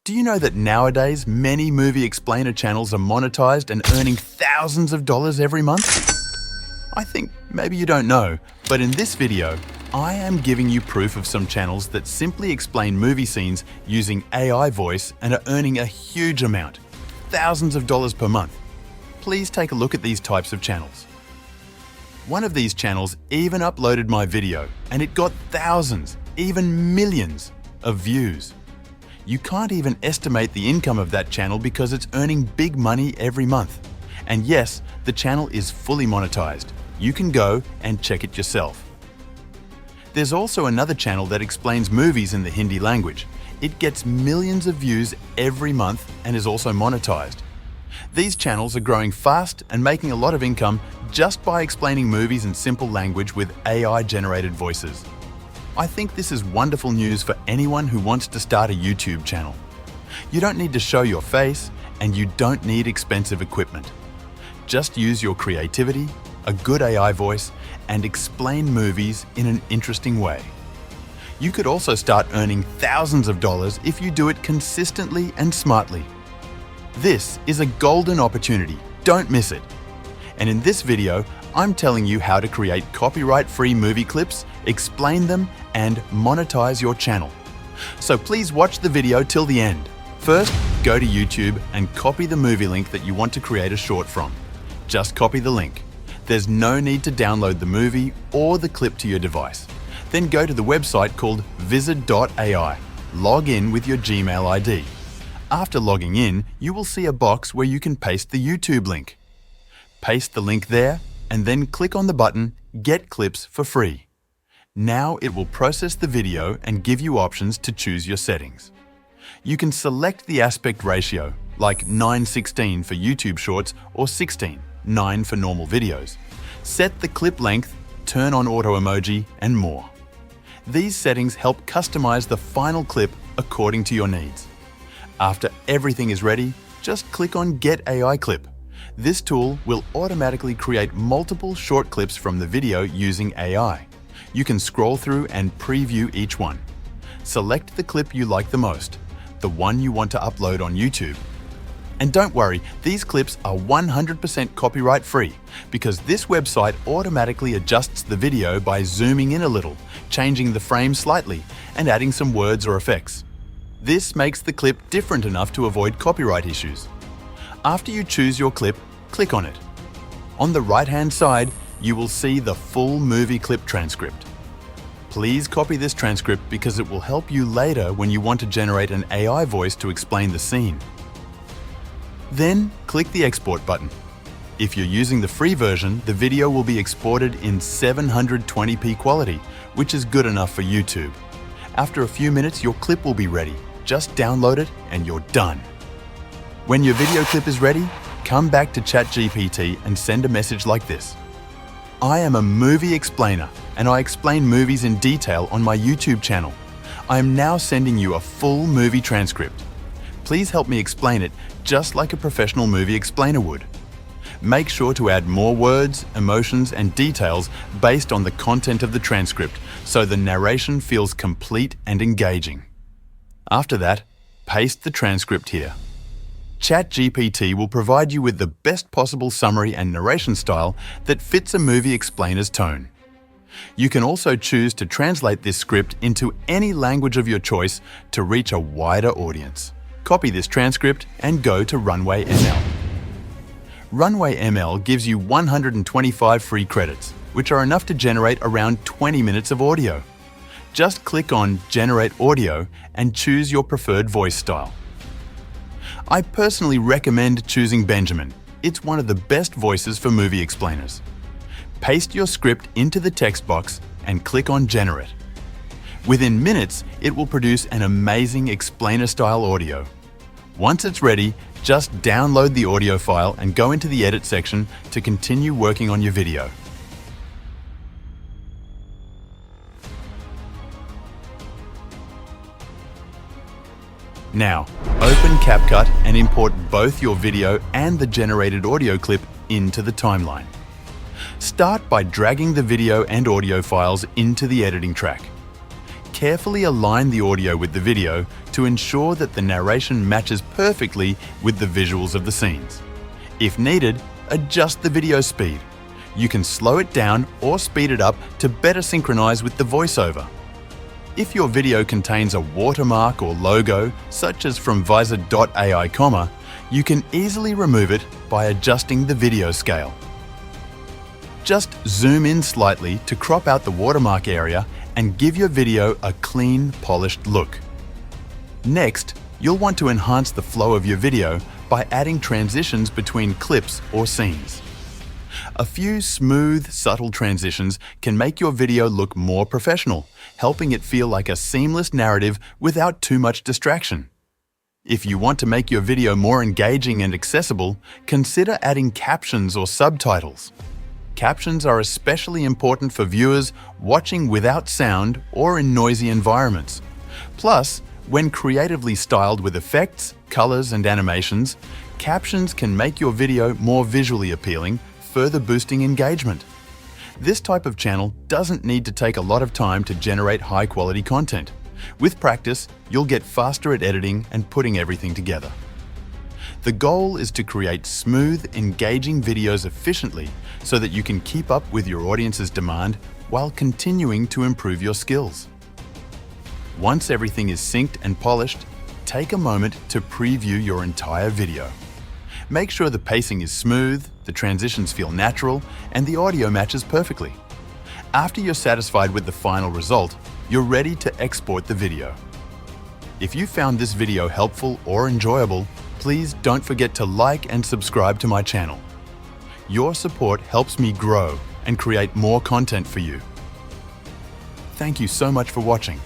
Do you know that nowadays many movie explainer channels are monetized and earning thousands of dollars every month? I think maybe you don't know, but in this video, I am giving you proof of some channels that simply explain movie scenes using AI voice and are earning a huge amount, thousands of dollars per month. Please take a look at these types of channels. One of these channels even uploaded my video and it got thousands, even millions of views. You can't even estimate the income of that channel because it's earning big money every month. And yes, the channel is fully monetized. You can go and check it yourself. There's also another channel that explains movies in the Hindi language. It gets millions of views every month and is also monetized. These channels are growing fast and making a lot of income just by explaining movies in simple language with AI-generated voices. I think this is wonderful news for anyone who wants to start a YouTube channel. You don't need to show your face and you don't need expensive equipment. Just use your creativity, a good AI voice, and explain movies in an interesting way. You could also start earning thousands of dollars if you do it consistently and smartly. This is a golden opportunity, don't miss it. And in this video, I'm telling you how to create copyright-free movie clips, explain them, and monetize your channel. So please watch the video till the end. First, go to YouTube and copy the movie link that you want to create a short from. Just copy the link. There's no need to download the movie or the clip to your device. Then go to the website called Vizard.ai. Log in with your Gmail ID. After logging in, you will see a box where you can paste the YouTube link. Paste the link there and then click on the button Get Clips for free. Now it will process the video and give you options to choose your settings. You can select the aspect ratio, like 9:16 for YouTube Shorts or 16:9 for normal videos. Set the clip length, turn on auto emoji, and more. These settings help customize the final clip according to your needs. After everything is ready, just click on Get AI Clip. This tool will automatically create multiple short clips from the video using AI. You can scroll through and preview each one. Select the clip you like the most, the one you want to upload on YouTube. And don't worry, these clips are 100% copyright free because this website automatically adjusts the video by zooming in a little, changing the frame slightly, and adding some words or effects. This makes the clip different enough to avoid copyright issues. After you choose your clip, click on it. On the right-hand side, you will see the full movie clip transcript. Please copy this transcript because it will help you later when you want to generate an AI voice to explain the scene. Then click the export button. If you're using the free version, the video will be exported in 720p quality, which is good enough for YouTube. After a few minutes, your clip will be ready. Just download it and you're done. When your video clip is ready, come back to Chatgpt and send a message like this. I am a movie explainer and I explain movies in detail on my YouTube channel. I am now sending you a full movie transcript. Please help me explain it just like a professional movie explainer would. Make sure to add more words, emotions, and details based on the content of the transcript so the narration feels complete and engaging. After that, paste the transcript here. Chatgpt will provide you with the best possible summary and narration style that fits a movie explainer's tone. You can also choose to translate this script into any language of your choice to reach a wider audience. Copy this transcript and go to Runway.ML. Runway.ML gives you 125 free credits, which are enough to generate around 20 minutes of audio. Just click on Generate Audio and choose your preferred voice style. I personally recommend choosing Benjamin. It's one of the best voices for movie explainers. Paste your script into the text box and click on Generate. Within minutes, it will produce an amazing explainer-style audio. Once it's ready, just download the audio file and go into the edit section to continue working on your video. Now, open CapCut and import both your video and the generated audio clip into the timeline. Start by dragging the video and audio files into the editing track. Carefully align the audio with the video to ensure that the narration matches perfectly with the visuals of the scenes. If needed, adjust the video speed. You can slow it down or speed it up to better synchronize with the voiceover. If your video contains a watermark or logo, such as from Vizard.ai, you can easily remove it by adjusting the video scale. Just zoom in slightly to crop out the watermark area and give your video a clean, polished look. Next, you'll want to enhance the flow of your video by adding transitions between clips or scenes. A few smooth, subtle transitions can make your video look more professional, helping it feel like a seamless narrative without too much distraction. If you want to make your video more engaging and accessible, consider adding captions or subtitles. Captions are especially important for viewers watching without sound or in noisy environments. Plus, when creatively styled with effects, colors, and animations, captions can make your video more visually appealing, further boosting engagement. This type of channel doesn't need to take a lot of time to generate high-quality content. With practice, you'll get faster at editing and putting everything together. The goal is to create smooth, engaging videos efficiently so that you can keep up with your audience's demand while continuing to improve your skills. Once everything is synced and polished, take a moment to preview your entire video. Make sure the pacing is smooth, the transitions feel natural, and the audio matches perfectly. After you're satisfied with the final result, you're ready to export the video. If you found this video helpful or enjoyable, please don't forget to like and subscribe to my channel. Your support helps me grow and create more content for you. Thank you so much for watching.